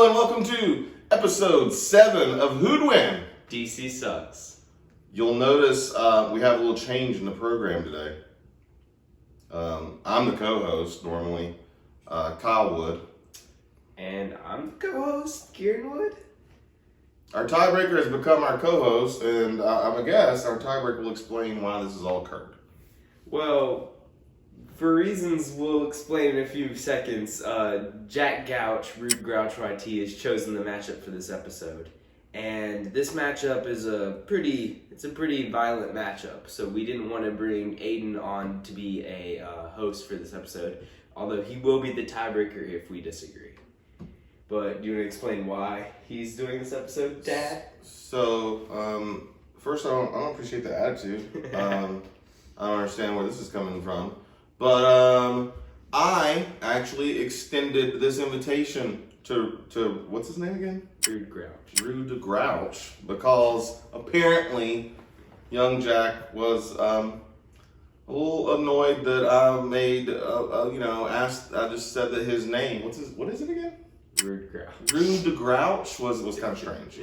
Hello and welcome to episode 7 of Who'd Win? DC Sucks. You'll notice we have a little change in the program today. I'm the co-host normally, Kyle Wood. And I'm the co-host, Kieran Wood. Our tiebreaker has become our co-host, and I guess our tiebreaker will explain why this has all occurred. Well, for reasons we'll explain in a few seconds, Jack Gouch, Rude Grouch YT, has chosen the matchup for this episode. And this matchup is a pretty violent matchup. So we didn't want to bring Aiden on to be a host for this episode, although he will be the tiebreaker if we disagree. But do you want to explain why he's doing this episode, Dad? So, first I don't appreciate the attitude. I don't understand where this is coming from. But I actually extended this invitation to what's his name again? Rude Grouch. Rude Grouch, because apparently young Jack was a little annoyed that I made I just said that his name. What is it again? Rude Grouch. Rude Grouch was kind of strange,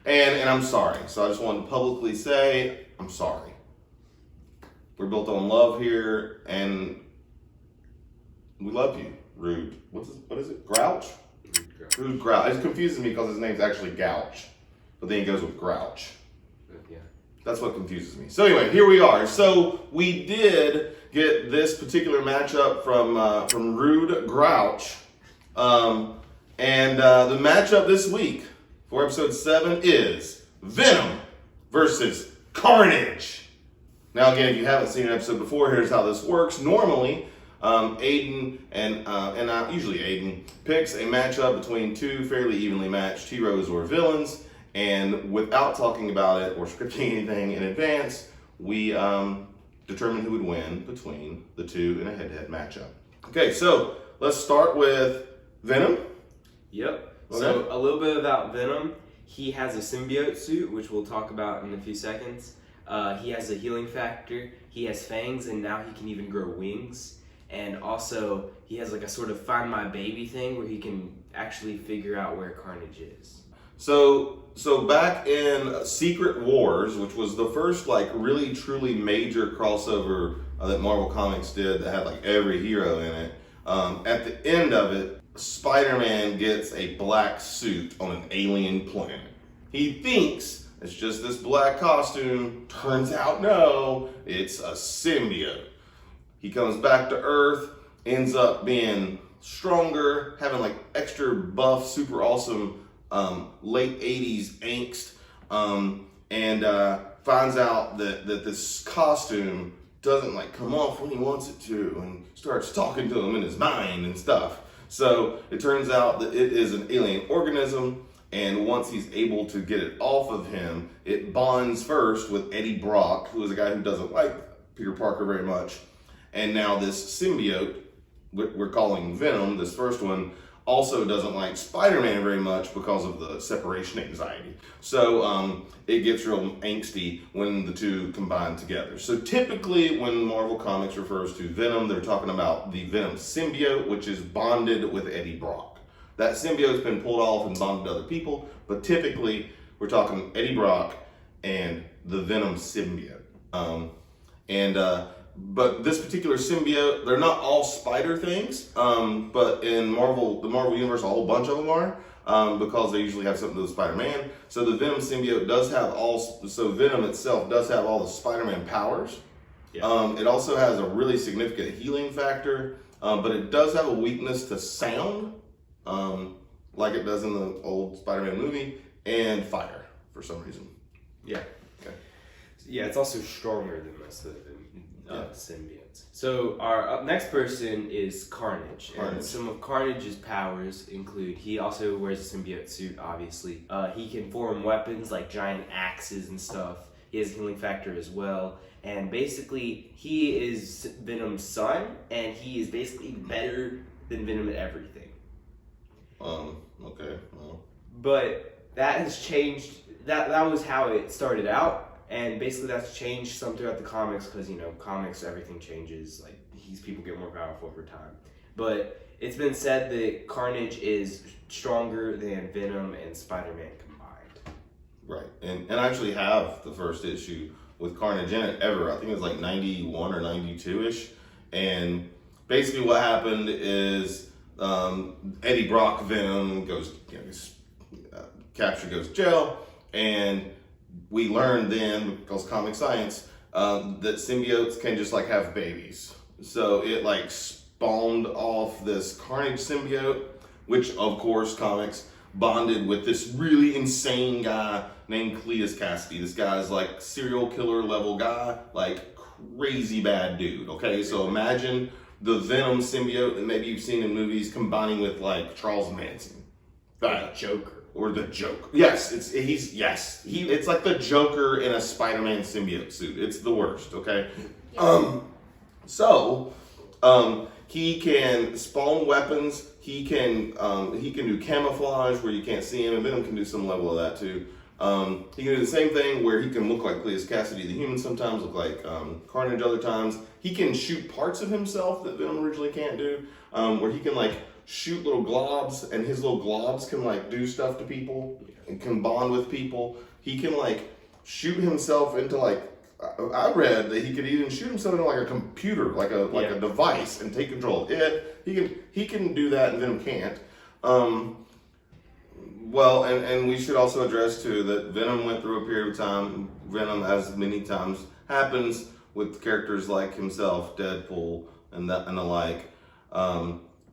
and I'm sorry. So I just wanted to publicly say I'm sorry. We're built on love here, and we love you, Rude. What is it? Grouch? Rude Grouch. It confuses me because his name's actually Gouch, but then he goes with Grouch. Yeah. That's what confuses me. So anyway, here we are. So we did get this particular matchup from Rude Grouch, and the matchup this week for episode 7 is Venom versus Carnage. Now again, if you haven't seen an episode before, here's how this works. Normally, Aiden and usually Aiden picks a matchup between two fairly evenly matched heroes or villains, and without talking about it or scripting anything in advance, we determine who would win between the two in a head-to-head matchup. Okay, so let's start with Venom. Yep. Okay. So a little bit about Venom. He has a symbiote suit, which we'll talk about in a few seconds. He has a healing factor. He has fangs, and now he can even grow wings. And also, he has like a sort of find my baby thing where he can actually figure out where Carnage is. So back in Secret Wars, which was the first like really truly major crossover that Marvel Comics did that had like every hero in it, at the end of it, Spider-Man gets a black suit on an alien planet. He thinks it's just this black costume. Turns out no, it's a symbiote. He comes back to Earth, ends up being stronger, having like extra buff, super awesome late 80s angst, and finds out that this costume doesn't like come off when he wants it to, and starts talking to him in his mind and stuff. So it turns out that it is an alien organism, and once he's able to get it off of him, it bonds first with Eddie Brock, who is a guy who doesn't like Peter Parker very much. And now this symbiote, we're calling Venom, this first one, also doesn't like Spider-Man very much because of the separation anxiety. So it gets real angsty when the two combine together. So typically when Marvel Comics refers to Venom, they're talking about the Venom symbiote, which is bonded with Eddie Brock. That symbiote's been pulled off and bonded to other people, but typically we're talking Eddie Brock and the Venom symbiote. But this particular symbiote, they're not all spider things, but in the Marvel Universe, a whole bunch of them are, because they usually have something to do with Spider-Man. So the Venom symbiote does have Venom itself does have all the Spider-Man powers. Yeah. It also has a really significant healing factor, but it does have a weakness to sound, like it does in the old Spider-Man movie, and fire for some reason. Yeah. Okay. Yeah, it's also stronger than most of the symbiotes. So our next person is Carnage. And some of Carnage's powers include, he also wears a symbiote suit, obviously. He can form weapons like giant axes and stuff. He has a healing factor as well. And basically, he is Venom's son, and he is basically better than Venom at everything. Okay. Well. But that has changed. That was how it started out. And basically that's changed some throughout the comics because, comics, everything changes. Like, these people get more powerful over time. but it's been said that Carnage is stronger than Venom and Spider-Man combined. Right, and I actually have the first issue with Carnage in it ever. I think it was like 91 or 92-ish. And basically what happened is Eddie Brock, Venom, goes, captured, goes to jail. And we learned then, because comic science, that symbiotes can just like have babies. So it like spawned off this Carnage symbiote, which of course comics bonded with this really insane guy named Cletus Cassidy. This guy's like serial killer level guy, like crazy bad dude. Okay, so imagine the Venom symbiote that maybe you've seen in movies combining with like Charles Manson. Like Joker. Or the Joker. Yes, it's like the Joker in a Spider-Man symbiote suit. It's the worst, okay? He can spawn weapons. He can do camouflage where you can't see him, and Venom can do some level of that too. He can do the same thing where he can look like Cletus Cassidy, the human sometimes, look like Carnage other times. He can shoot parts of himself that Venom originally can't do, where he can like shoot little globs, and his little globs can like do stuff to people and can bond with people. He can like shoot himself into like, I read that he could even shoot himself into like a computer, like a device, and take control of it. He can do that, and Venom can't. Well, and we should also address too that Venom went through a period of time. Venom, as many times happens with characters like himself, Deadpool, and the like.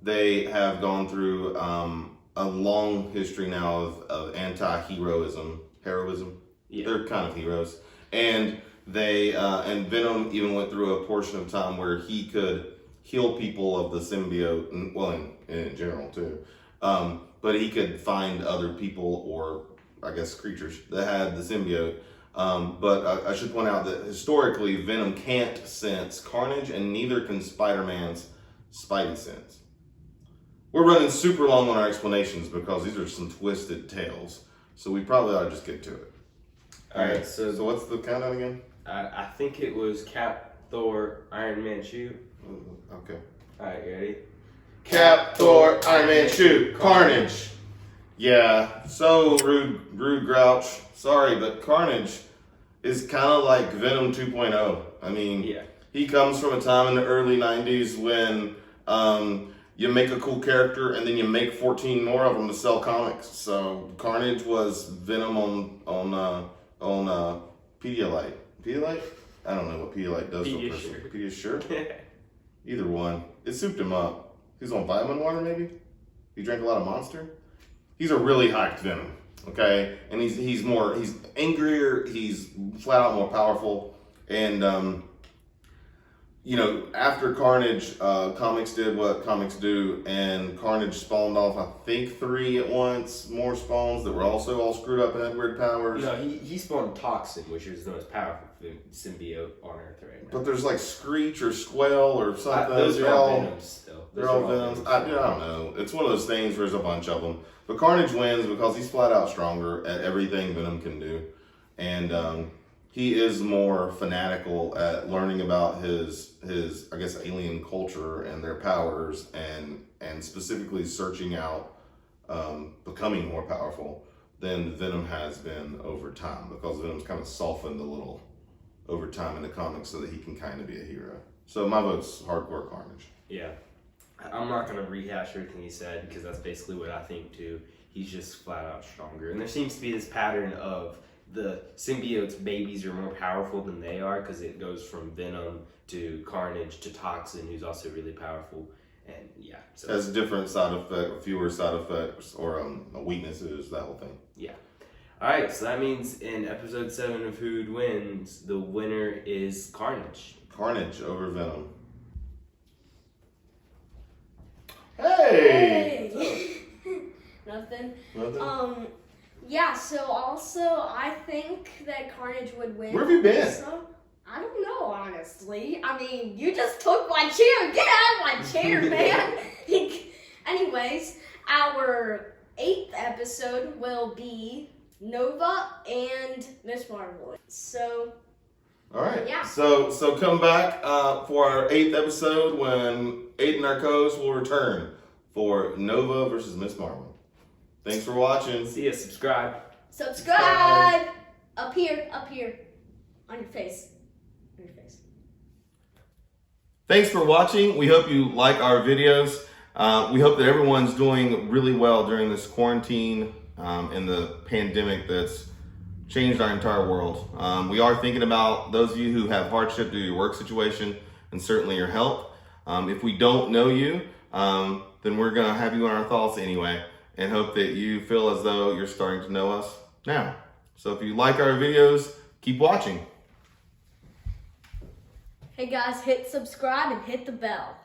They have gone through a long history now of anti-heroism. Heroism? Yeah. They're kind of heroes. And and Venom even went through a portion of time where he could heal people of the symbiote, and, well, in general too. But he could find other people, or I guess creatures, that had the symbiote. But I should point out that historically, Venom can't sense Carnage, and neither can Spider-Man's Spidey sense. We're running super long on our explanations because these are some twisted tales. So we probably ought to just get to it. All right, so what's the countdown again? I think it was Cap, Thor, Iron Man, shoot. Okay. All right, you ready? Cap, Thor, Iron Man, shoot, Carnage. Yeah, so rude Grouch. Sorry, but Carnage is kind of like Venom 2.0. I mean, he comes from a time in the early 90s when you make a cool character and then you make 14 more of them to sell comics. So Carnage was Venom on Pedialyte. Pedialyte? I don't know what Pedialyte does for a person. Pediasure? Either one. It souped him up. He's on vitamin water, maybe? He drank a lot of Monster? He's a really hyped Venom, okay? And he's angrier, he's flat out more powerful. And, after Carnage, comics did what comics do, and Carnage spawned off, I think, 3 at once, more spawns that were also all screwed up and had weird powers. No, he spawned Toxin, which is the most powerful symbiote on Earth right now. But there's like Screech or Squell or something. Those are all Venoms still. They're all Venoms. I don't know. It's one of those things where there's a bunch of them. But Carnage wins because he's flat out stronger at everything Venom can do. And he is more fanatical at learning about his I guess alien culture and their powers, and specifically searching out becoming more powerful than Venom has been over time, because Venom's kind of softened a little over time in the comics so that he can kind of be a hero. So my vote's hardcore Carnage. Yeah. I'm not going to rehash everything he said, because that's basically what I think too. He's just flat out stronger. And there seems to be this pattern of the symbiote's babies are more powerful than they are, because it goes from Venom to Carnage to Toxin, who's also really powerful. And yeah. So has different side effects, fewer side effects, or weaknesses, that whole thing. Yeah. Alright, so that means in episode 7 of Who Wins, the winner is Carnage. Carnage over Venom. Hey! Nothing. Yeah, so also I think that Carnage would win. Where have you been? So, I don't know, honestly. I mean, you just took my chair. Get out of my chair, man. Anyways, our 8th episode will be Nova and Miss Marvel. So, All right. Yeah. So come back for our 8th episode when Aiden, our co-host, will return for Nova versus Miss Marvel. Thanks for watching. See ya. Subscribe. Subscribe. Up here. On your face. Thanks for watching. We hope you like our videos. We hope that everyone's doing really well during this quarantine and the pandemic that's changed our entire world. We are thinking about those of you who have hardship due to your work situation and certainly your health. If we don't know you, then we're going to have you in our thoughts anyway and hope that you feel as though you're starting to know us now. So if you like our videos, keep watching. Hey guys, hit subscribe and hit the bell.